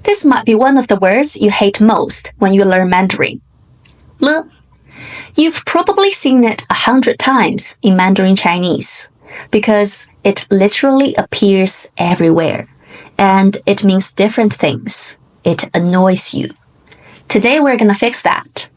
This might be one of the words you hate most when you learn Mandarin. Le. You've probably seen it 100 times in Mandarin Chinese because it literally appears everywhere and it means different things. It annoys you. Today we're gonna fix that.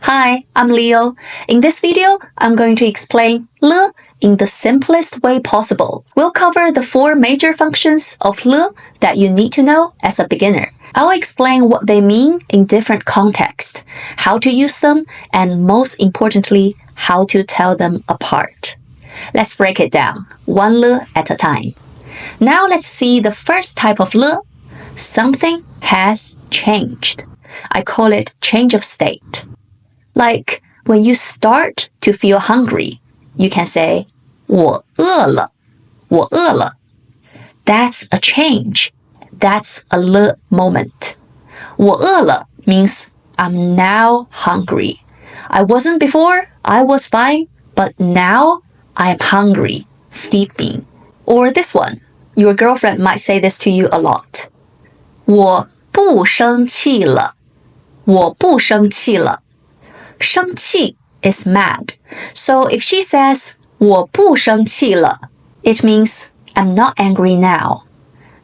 Hi, I'm Leo. In this video, I'm going to explain le in the simplest way possible. We'll cover the 4 major functions of le that you need to know as a beginner. I'll explain what they mean in different contexts, how to use them, and most importantly, how to tell them apart. Let's break it down, one le at a time. Now let's see the first type of le. Something has changed. I call it change of state. Like when you start to feel hungry, you can say 我饿了,我饿了. That's a change. That's a le moment. 我饿了 means I'm now hungry. I wasn't before, I was fine, but now I'm hungry. Feed me. Or this one. Your girlfriend might say this to you a lot. 我不生气了,我不生气了. 生气 is mad. So if she says 我不生气了, it means I'm not angry now.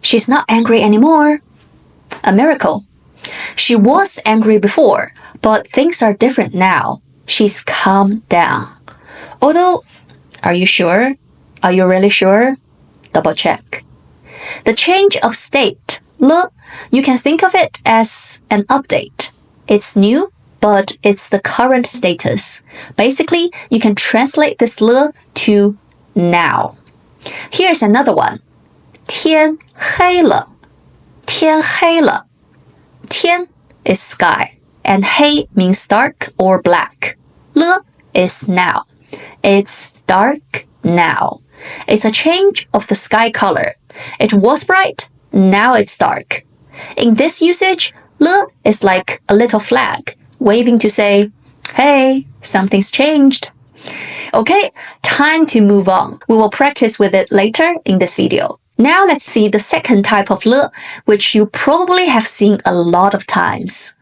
She's not angry anymore. A miracle. She was angry before, but things are different now. She's calmed down. Although, are you sure? Are you really sure? Double check. The change of state, le, you can think of it as an update. It's new, but it's the current status. Basically, you can translate this le to now. Here's another one. 天黑了,天黑了. 天 is sky, and 黑 means dark or black. Le is now. It's dark now. It's a change of the sky color. It was bright, now it's dark. In this usage, le is like a little flag, waving to say, hey, something's changed. Okay, time to move on. We will practice with it later in this video. Now let's see the second type of le, which you probably have seen a lot of times.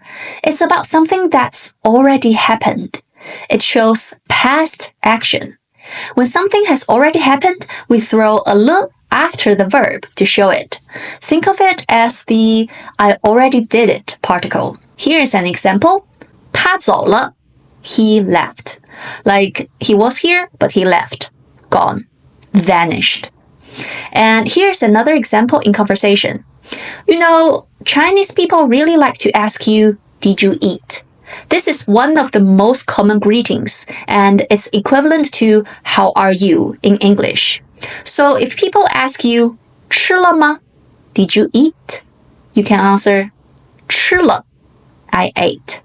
It's about something that's already happened. It shows past action. When something has already happened, we throw a le after the verb to show it. Think of it as the I already did it particle. Here's an example. 他走了, he left. Like he was here, but he left. Gone. Vanished. And here's another example in conversation. You know, Chinese people really like to ask you, did you eat? This is one of the most common greetings, and it's equivalent to how are you in English. So if people ask you, 吃了吗? Did you eat? You can answer, 吃了. I ate.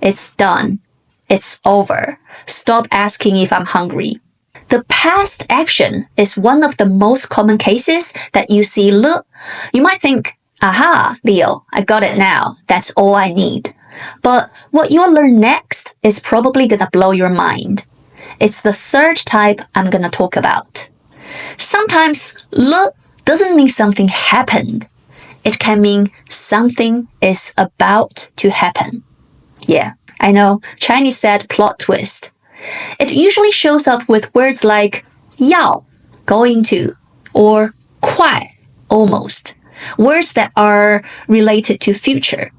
It's done. It's over. Stop asking if I'm hungry. The past action is one of the most common cases that you see le. You might think, aha, Leo, I got it now. That's all I need. But what you'll learn next is probably gonna blow your mind. It's the third type I'm gonna talk about. Sometimes le doesn't mean something happened. It can mean something is about to happen. Yeah, I know, Chinese said plot twist. It usually shows up with words like 要, going to, or 快, almost. Words that are related to future.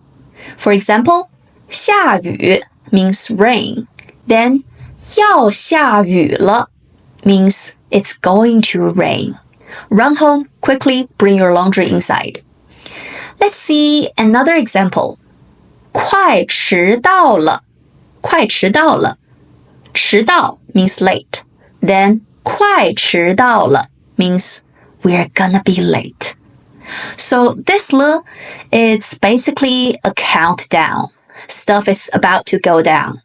For example, 下雨 means rain. Then 要下雨了 means it's going to rain. Run home, quickly bring your laundry inside. Let's see another example. 快迟到了, 快迟到了. 迟到 means late. Then 快迟到了 means we're gonna be late. So this le, it's basically a countdown. Stuff is about to go down.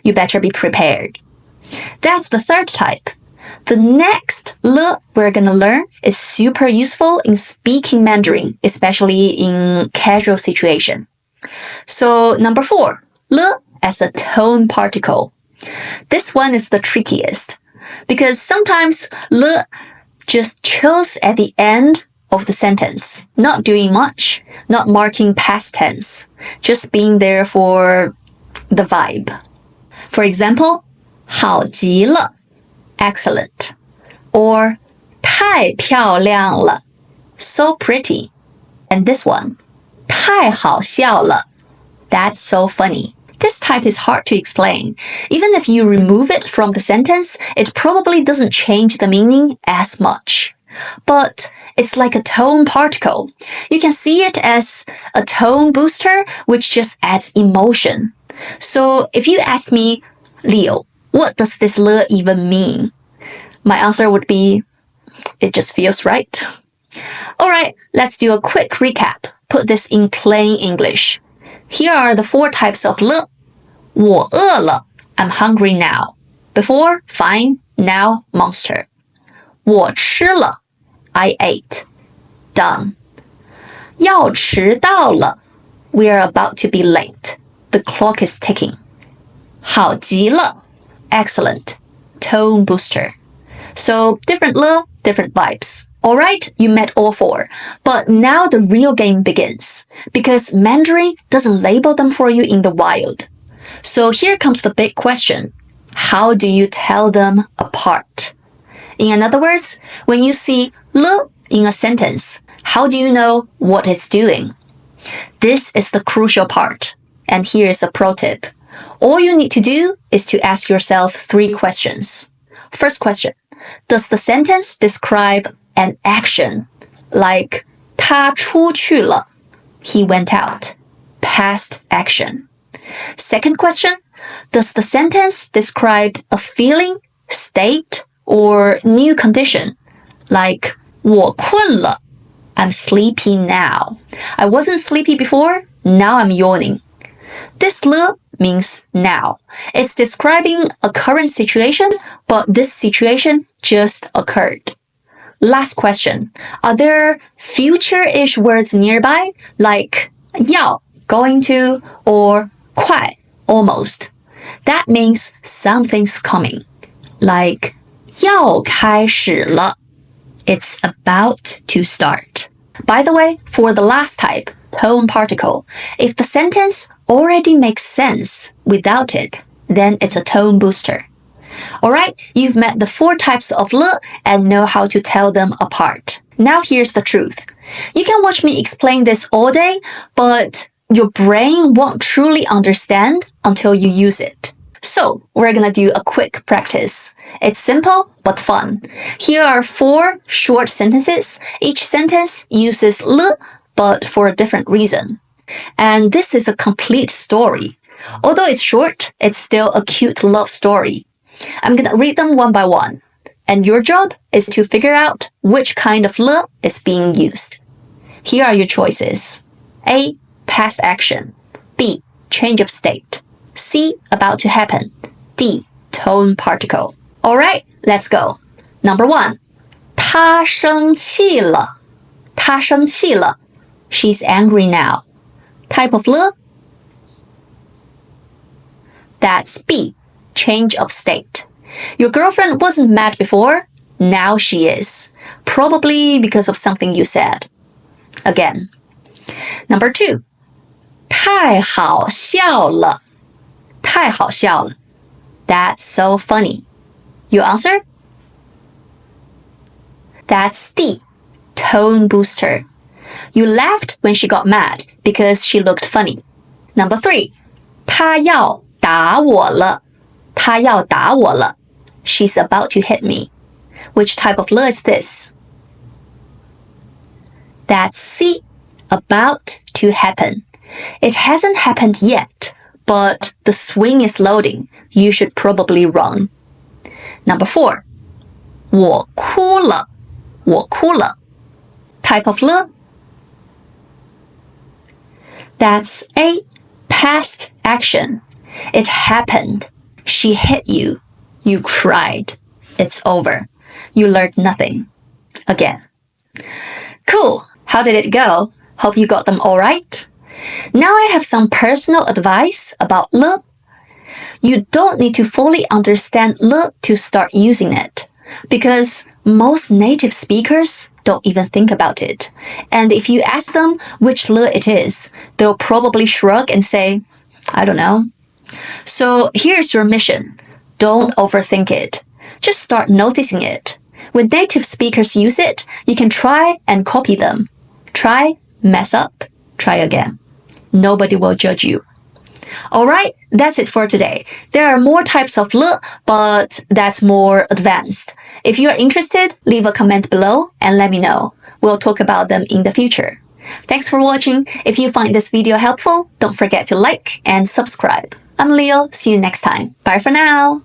You better be prepared. That's the third type. The next le we're gonna learn is super useful in speaking Mandarin, especially in casual situation. So number 4, le as a tone particle. This one is the trickiest because sometimes le just chills at the end of the sentence, not doing much, not marking past tense, just being there for the vibe. For example, 好极了 excellent, or 太漂亮了 so pretty, and this one 太好笑了 that's so funny. This type is hard to explain. Even if you remove it from the sentence, it probably doesn't change the meaning as much. But it's like a tone particle. You can see it as a tone booster, which just adds emotion. So if you ask me, Leo, what does this le even mean? My answer would be, it just feels right. Alright, let's do a quick recap. Put this in plain English. Here are the 4 types of le. 我饿了 I'm hungry now. Before, fine. Now, monster. 我吃了 I ate. Done. 要迟到了 We are about to be late. The clock is ticking. 好极了 Excellent. Tone booster. So, different le, different vibes. Alright, you met all 4. But now the real game begins. Because Mandarin doesn't label them for you in the wild. So here comes the big question. How do you tell them apart? In other words, when you see le in a sentence, how do you know what it's doing? This is the crucial part. And here is a pro tip. All you need to do is to ask yourself 3 questions. First question, does the sentence describe an action? Like, 他出去了 He went out. Past action. Second question, does the sentence describe a feeling, state, or new condition? Like, 我困了 I'm sleepy now. I wasn't sleepy before, now I'm yawning. This le means now. It's describing a current situation, but this situation just occurred. Last question. Are there future-ish words nearby, like 要, going to, or 快, almost? That means something's coming. Like 要开始了 It's about to start. By the way, for the last type, tone particle, if the sentence already makes sense without it, then it's a tone booster. Alright, you've met the 4 types of le and know how to tell them apart. Now here's the truth. You can watch me explain this all day, but your brain won't truly understand until you use it. So, we're gonna do a quick practice. It's simple but fun. Here are 4 short sentences. Each sentence uses le, but for a different reason. And this is a complete story. Although it's short, it's still a cute love story. I'm gonna read them one by one. And your job is to figure out which kind of le is being used. Here are your choices. A. Past action. B. Change of state. C. About to happen. D. Tone particle. Alright, let's go. Number 1. 她生气了. 她生气了. She's angry now. Type of le? That's B. Change of state. Your girlfriend wasn't mad before. Now she is. Probably because of something you said. Again. Number 2. 太好笑了. 太好笑了. That's so funny. Your answer? That's D. Tone booster. You laughed when she got mad because she looked funny. Number 3. 她要打我了. 她要打我了. She's about to hit me. Which type of le is this? That's C. About to happen. It hasn't happened yet, but the swing is loading. You should probably run. Number 4. 我哭了. 我哭了. Type of le? That's A. Past action. It happened. She hit you. You cried. It's over. You learned nothing. Again. Cool. How did it go? Hope you got them all right. Now I have some personal advice about le. You don't need to fully understand le to start using it, because most native speakers don't even think about it. And if you ask them which le it is, they'll probably shrug and say, I don't know. So here's your mission. Don't overthink it. Just start noticing it. When native speakers use it, you can try and copy them. Try, mess up, try again. Nobody will judge you. Alright, that's it for today. There are more types of le, but that's more advanced. If you are interested, leave a comment below and let me know. We'll talk about them in the future. Thanks for watching. If you find this video helpful, don't forget to like and subscribe. I'm Leo. See you next time. Bye for now.